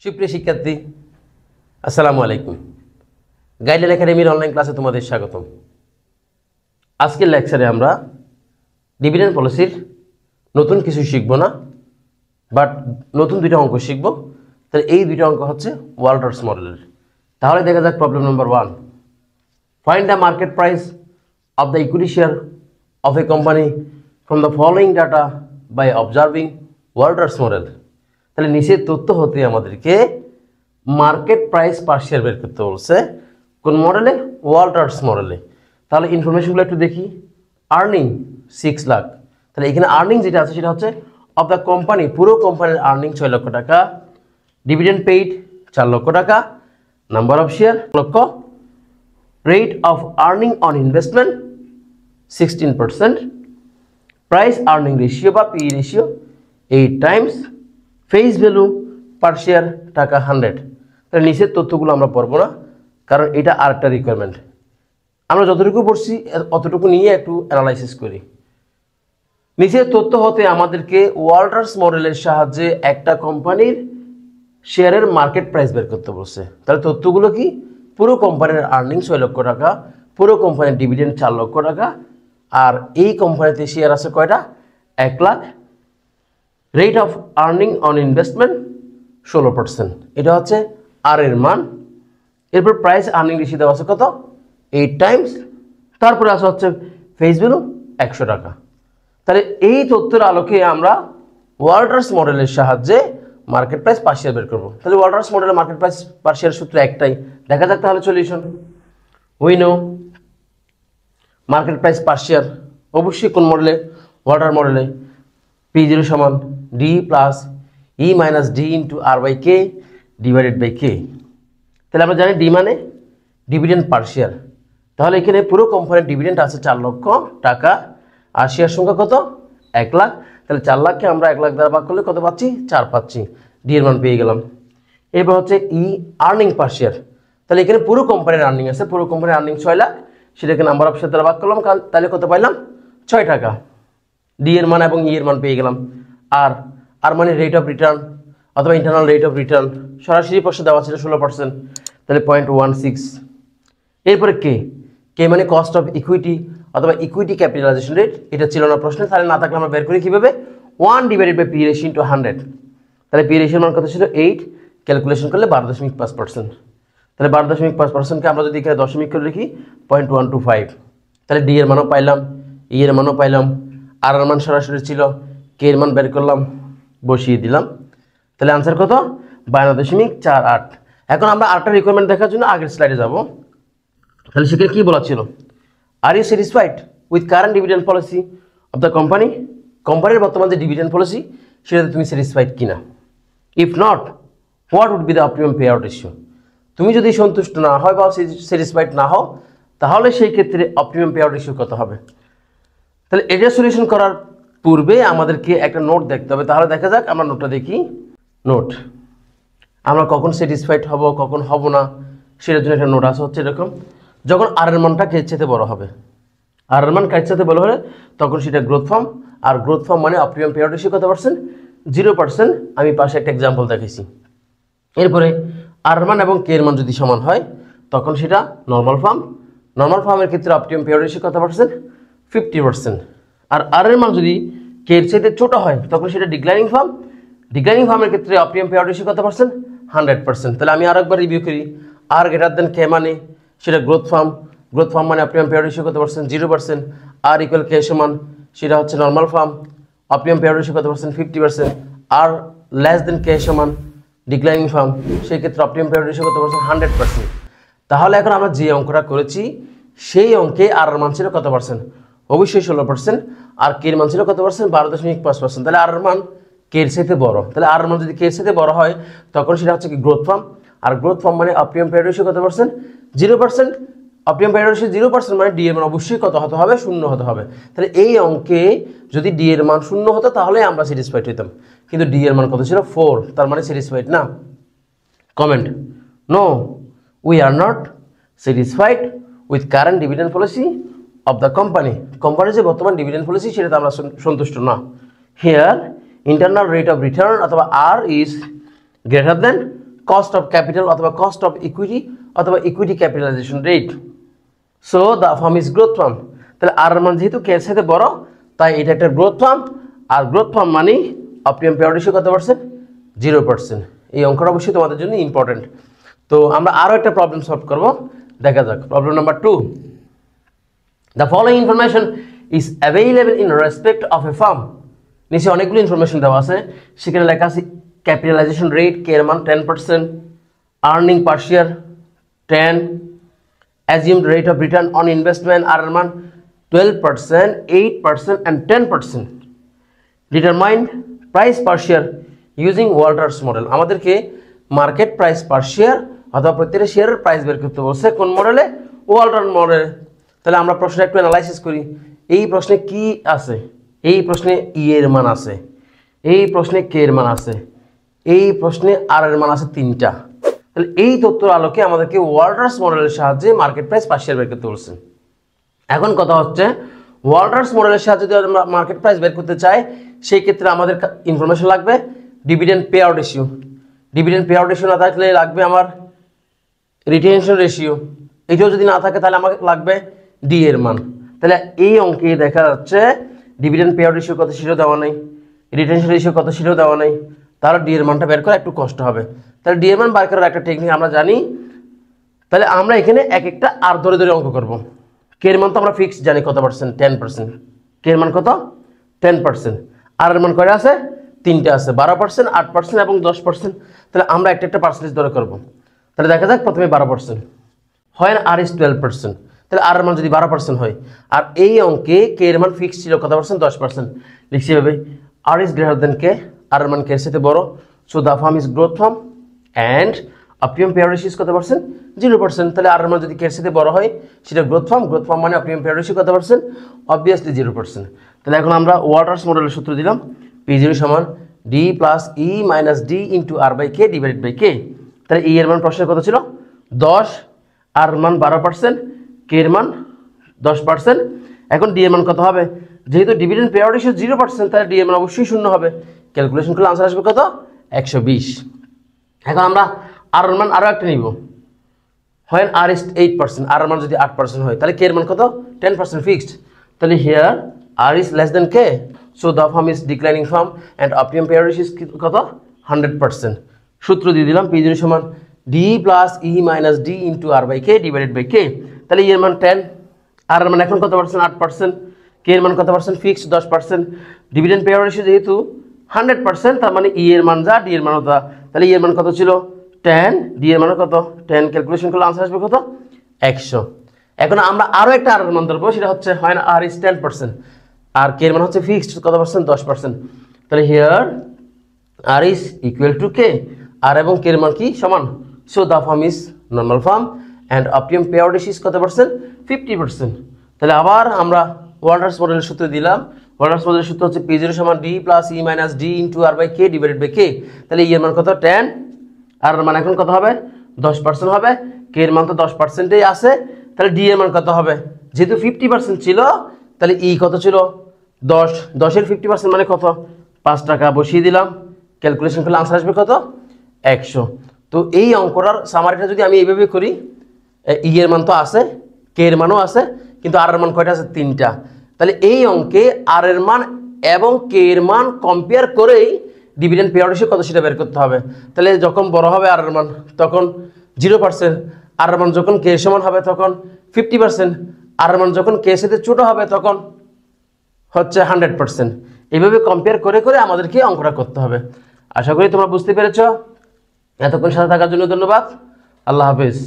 সুপ্রিয় শিক্ষার্থী, আসসালামু আলাইকুম। গাইডলাইন একাডেমির অনলাইন ক্লাসে তোমাদের স্বাগতম। আজকের লেকচারে আমরা ডিভিডেন্ড পলিসির নতুন কিছু শিখব না, বাট নতুন দুইটা অঙ্ক শিখব। তাহলে এই দুইটা অঙ্ক হচ্ছে ওয়াল্টার্স মডেলের। তাহলে দেখা যাক problem number 1। Find the market price of the equity share of a company from the following data by observing Walter's model. তাহলে নিচের তথ্য হতে আমাদেরকে মার্কেট প্রাইস পার শেয়ার বের করতে বলছে। কোন মডেলে? ওয়াল্টার্স মডেলে। তাহলে ইনফরমেশনগুলো একটু দেখি। আর্নিং 6 লাখ। তাহলে এখানে আর্নিং যেটা আছে সেটা হচ্ছে অফ দ্য কোম্পানি, পুরো কোম্পানির আর্নিং 6 লক্ষ টাকা। ডিভিডেন্ড পেইড 4 লক্ষ টাকা। নাম্বার অফ শেয়ার লক্ষ। Rate of earning on investment 16%। Price earning ratio বা P ratio 8 times. Face value per share টাকা 100। তাহলে নিচের তথ্যগুলো আমরা পড়বো না, কারণ এটা আরেকটা রিকোয়ারমেন্ট। আমরা যতটুকু পড়ছি অতটুকু নিয়ে একটু অ্যানালাইসিস করি। নিচের তথ্য হতে আমাদেরকে ওয়াল্টার্স মডেলের সাহায্যে একটা কোম্পানির শেয়ারের মার্কেট প্রাইস বের করতে বলছে। তাহলে তথ্যগুলো কি? পুরো কোম্পানির আর্নিং 6 লক্ষ টাকা, পুরো কোম্পানির ডিভিডেন্ড 4 লক্ষ টাকা, আর এই কোম্পানিতে শেয়ার আছে কয়টা? 1 lakh. Rate of earning on investment 16%। এটা হচ্ছে আর এর মান। এরপর প্রাইস আর্নিং রেশিও দেওয়া আছে কত? 8 টাইমস। তারপরে আসা হচ্ছে ফেস ভ্যালু 100 টাকা। তাহলে এই তথ্যের আলোকে আমরা ওয়াল্টার্স মডেলের সাহায্যে মার্কেট প্রাইস পার শেয়ার বের করবো। তাহলে ওয়াল্টার্স মডেলের মার্কেট প্রাইস পার শেয়ার সূত্র একটাই। দেখা যাক তাহলে solution. We know market price per share অবশ্যই কোন মডেলে? ওয়াল্টার মডেলে। P0 সমান D plus E minus D into R by K divided by K. তাহলে আমরা জানি ডি মানে ডিভিডেন্ড পার শেয়ার। তাহলে এখানে পুরো কোম্পানির ডিভিডেন্ড আছে 4 লক্ষ টাকা, আর শেয়ার সংখ্যা কত? 1 লাখ। তাহলে 4 লাখকে আমরা 1 লাখ দ্বারা ভাগ করলে কত পাচ্ছি? 4 পাচ্ছি। ডি এর মান পেয়ে গেলাম। এরপর হচ্ছে ই আর্নিং পার শেয়ার। তাহলে এখানে পুরো কোম্পানির আর্নিং আছে, পুরো কোম্পানির আর্নিং 6 লাখ, সেটাকে নাম্বার অফ শেয়ার দ্বারা ভাগ করলাম, তাহলে কত পাইলাম? 6 টাকা। ডি এর মান এবং ই এর মান পেয়ে গেলাম। আর মানে রেট অফ রিটার্ন অথবা ইন্টারনাল রেট অফ রিটার্ন সরাসরি প্রশ্ন দেওয়া ছিল 16%, তাহলে 0.16। এরপরে কে মানে কস্ট অফ ইকুইটি অথবা ইকুইটি ক্যাপিটালাইজেশন রেট। এটা ছিল না প্রশ্নে, তাহলে না থাকলে আমরা বের করি কীভাবে? 1 divided by P ratio into 100। তাহলে পি রেশিওর মান কত ছিল? 8। ক্যালকুলেশন করলে 12.5%। তাহলে 12.5%কে আমরা যদি এখানে দশমিক করে লিখি 0.125। তাহলে ডি এর মানও পাইলাম, ই এর মানও পাইলাম, আর এর মান সরাসরি ছিল, কে এর মান বের করলাম, বসিয়ে দিলাম। তাহলে আনসার কত? 12.48। এখন আমরা আরেকটা রিকোয়ারমেন্ট দেখার জন্য আগের স্লাইডে যাব। তাহলে সেখানে কী বলা ছিল? Are you satisfied with current dividend policy of the company? কোম্পানির বর্তমান যে ডিভিডেন্ড পলিসি সেটাতে তুমি স্যাটিসফাইড কিনা? If not, what would be the optimum pay out ratio? তুমি যদি সন্তুষ্ট না হয় বা স্যাটিসফাইড না হও, তাহলে সেই ক্ষেত্রে অপটিমাম পে আউট রেশিও কত হবে? তাহলে এটা সলিউশন করার পূর্বে আমাদেরকে একটা নোট দেখতে হবে। তাহলে দেখা যাক, আমরা নোটটা দেখি। নোট, আমরা কখন স্যাটিসফাইড হব কখন হব না সেটার জন্য একটা নোট আছে, হচ্ছে এরকম। যখন আর এর মানটা কের চাইতে বড় হবে, আর এর মান কার চাইতে বড় হলে তখন সেটা গ্রোথ ফর্ম। আর গ্রোথ ফর্ম মানে অপটিমাম পে আউট রেশিও কত পার্সেন্ট? 0%। আমি পাশে একটা এক্সাম্পল দেখেছি। এরপরে আর এর মান এবং কে এর মান যদি সমান হয় তখন সেটা নর্মাল ফর্ম। নর্মাল ফর্মের ক্ষেত্রে অপটিমাম পে আউট রেশিও কত পার্সেন্ট? 50%। আর এর মান যদি কে এর চাইতে ছোট হয় তখন সেটা ডিক্লাইনিং ফর্ম। ডিক্লাইনিং ফর্মের ক্ষেত্রে অপটিমাম পে আউট রেশিও কত পার্সেন্ট? 100%। তাহলে আমি আরেকবার রিভিউ করি। আর গ্রেটার দেন কে মানে সেটা গ্রোথ ফর্ম। গ্রোথ ফর্ম মানে অপটিমাম পে আউট রেশিও কত পার্সেন্ট? 0%। আর ইকুয়াল কে সমান সেটা হচ্ছে normal form. Optimum pay out ratio কত পার্সেন্ট? 50%। আর লেস দেন কে সমান ডিক্লাইনিং ফর্ম, সেই ক্ষেত্রে অপটিমাম পে আউট রেশিও কত পার্সেন্ট? 100%। তাহলে এখন আমরা যে অঙ্কটা করেছি সেই অঙ্কে আর এর মান ছিল কত পার্সেন্ট? অবশ্যই 16%। আর কে এর মান ছিল কত পার্সেন্ট? 12.5%। তাহলে আর এর মান কে এর সাথে বড়। তাহলে আর এর মান যদি কে এর সাথে বড় হয় তখন সেটা হচ্ছে কি গ্রোথ ফর্ম। আর গ্রোথ ফর্ম মানে অপটিমাম পে আউট রেশিও কত percent? 0%। Optimum pay out ratio 0% মানে ডি এর মান অবশ্যই কত হতে হবে? 0 হতে হবে। তাহলে এই অঙ্কে যদি ডি এর মান 0 হতো তাহলে আমরা স্যাটিসফাইড হইতাম, কিন্তু ডি এর মান কত ছিল? 4। তার মানে স্যাটিসফাইড না। Comment, no we are not satisfied with current dividend policy of the company. কোম্পানির যে বর্তমান ডিভিডেন্ড পলিসি সেটাতে আমরা সন্তুষ্ট না। Here internal rate of return অথবা R is greater than cost of capital অথবা কস্ট অফ ইকুইটি অথবা equity capitalization rate. So the firm is growth firm. তাহলে আর মান যেহেতু কে এর সাথে বড়, তাই এটা একটা গ্রোথ ফার্ম। আর গ্রোথ ফার্ম মানে অপটিমাম পেয়ার রেশিও কত পার্সেন্ট? 0%। এই অঙ্কটা অবশ্যই তোমাদের জন্য ইম্পর্টেন্ট। তো আমরা আরও একটা প্রবলেম সলভ করব, দেখা যাক। Problem number 2, the following information is available in respect of A farm. নিচে অনেকগুলো ইনফরমেশন দেওয়া আছে, সেখানে লেখা আছে ক্যাপিটালাইজেশন রেট কে এর মান 10%, earning per share 10, assumed rate of return on investment আর এর মান 12%, 8% and 10%. Determine price per share using Walters model। আমাদেরকে মার্কেট প্রাইস পার শেয়ার অথবা প্রত্যেকটা শেয়ারের প্রাইস বের করতে বলছে কোন মডেলে? ওয়াল্টার মডেলে। তাহলে আমরা প্রশ্নটা একটু অ্যানালাইসিস করি। এই প্রশ্নে কি আছে? এই প্রশ্নে ই এর মান আছে, এই প্রশ্নে কে এর মান আছে, এই প্রশ্নে আর এর মান আছে 3টা। তাহলে এই তথ্যের আলোকে আমাদেরকে ওয়াল্টার্স মডেলের সাহায্যে মার্কেট প্রাইস পার শেয়ার বের করতে বলছেন। এখন কথা হচ্ছে, ওয়াল্টার্স মডেলের সাহায্যে যদি আমরা মার্কেট প্রাইস বের করতে চাই, সেই ক্ষেত্রে আমাদের ইনফরমেশন লাগবে dividend pay out ratio. Dividend pay out ratio না থাকলে লাগবে আমার রিটেনশন রেশিও। এটাও যদি না থাকে তাহলে আমাকে লাগবে ডি এর মান। তাহলে এই অঙ্কে দেখা যাচ্ছে ডিভিডেন্ড পে আউট রেশিও কত সেটাও দেওয়া নেই, রিটেনশন রেশিও কত সেটাও দেওয়া নেই। তাহলে ডি এর মানটা বের করা একটু কষ্ট হবে। তাহলে ডি এর মান বার করার একটা টেকনিক আমরা জানি। তাহলে আমরা এখানে এক একটা আর ধরে ধরে অঙ্ক করব। কে এর মান তো আমরা ফিক্স জানি কত পার্সেন্ট? 10%। কে এর মান কত? 10%। আর এর মান কয়টা আছে? 3টা আছে, 12%, 8% এবং 10%। তাহলে আমরা একটা একটা পার্সেন্টেজ ধরে করব। তাহলে দেখা যাক, প্রথমে 12% হয় না, আর ইজ 12%। তাহলে আর এর মান যদি 12% হয়, আর এই অঙ্কে কে এর মান ফিক্স ছিল কত পার্সেন্ট? 10%। লিখছি এভাবে, আর ইজ গ্রেটার দেন কে, আর এর মান কে এর সাথে বড়। So the firm is growth farm and optimum payout ratio কত পার্সেন্ট? 0%। তাহলে আর এর মান যদি কে এর সাথে বড় হয়, সেটা গ্রোথ ফার্ম। গ্রোথ ফার্ম মানে অপটিমাম পেয়ার রেশিও কত পার্সেন্ট? অবভিয়াসলি 0%। তাহলে এখন আমরা ওয়াল্টার্স মডেলের সূত্র দিলাম, P0 সমান D plus E minus D into R by K divided by K. তাহলে ই এর মান প্রশ্নের কত ছিল? 10, আর মান 12%, কে এর মান 10%। এখন ডি এর মান কত হবে? যেহেতু ডিভিডেন্ড পে আউট রেশিও 0%, তাহলে ডি এর মান অবশ্যই 0 হবে। ক্যালকুলেশন করলে আনসার আসবে কত? 120। এখন আমরা আর এর মান আরও একটা নিব, হয় আর ইজ 8%। আর এর মান যদি 8% হয়, তাহলে কে এর মান কত? 10% ফিক্সড। তাহলে here R is less than K, so the firm is declining firm and optimum payout ratio কত? 100%। সূত্র দিয়ে দিলাম, P0 সমান D plus E minus D into R by K divided by K. তাহলে ই এর মান 10, আর এর মান এখন কত পার্সেন্ট? 8%, কে এর মান কত percent? Fixed 10%। Dividend pay out ratio যেহেতু 100%, তার মানে ই এর মান যা, ডি এর মানও তা। তাহলে ই এর মান কত ছিল? 10, ডি এর মানও কত? 10। ক্যালকুলেশন করলে আনসার আসবে কত? 100। এখন আমরা আরও একটা আর এর মান ধরবো, সেটা হচ্ছে হয় না আর ইজ 10%, আর কে এর মান হচ্ছে ফিক্সড কত পার্সেন্ট? 10%। তাহলে here R is equal to K, R এবং কে এর মান কি সমান? So the firm is normal firm and optimum pay out ratio কত পার্সেন্ট? 50%। তাহলে আবার আমরা ওয়াল্টার্স মডেলের সূত্র দিলাম। ওয়াল্টার্স মডেলের সূত্র হচ্ছে P0 সমান D plus E minus D into R by K divided by K. তাহলে ই এর মান কত? 10, আর এর মান এখন কত হবে? 10% হবে। কে এর মান তো 10%ই আছে, তাহলে ডি এর মান কত হবে? যেহেতু 50% ছিল, তাহলে ই কত ছিল? 10। 10-এর 50% মানে কত? 5 টাকা বসিয়ে দিলাম। ক্যালকুলেশন করলে আনসার আসবে কত? 100। তো এই অঙ্কটার সামারিটা যদি আমি এইভাবে করি, ই এর মান তো আছে, কে এর মানও আছে, কিন্তু আর এর মান কয়টা আছে? 3টা। তাহলে এই অঙ্কে আর এর মান এবং কে এর মান কম্পেয়ার করেই ডিভিডেন্ড পে আউট রেশিও কত সেটা বের করতে হবে। তাহলে যখন বড় হবে আর এর মান, তখন 0%, আর এর মান যখন কে এর সমান হবে তখন 50%, আর এর মান যখন কে এর সাথে ছোট হবে তখন হচ্ছে 100%। এইভাবে কম্পেয়ার করে করে আমাদেরকে অঙ্কটা করতে হবে। আশা করি তোমরা বুঝতে পেরেছ। এতক্ষণ সাথে থাকার জন্য ধন্যবাদ। আল্লাহ হাফেজ।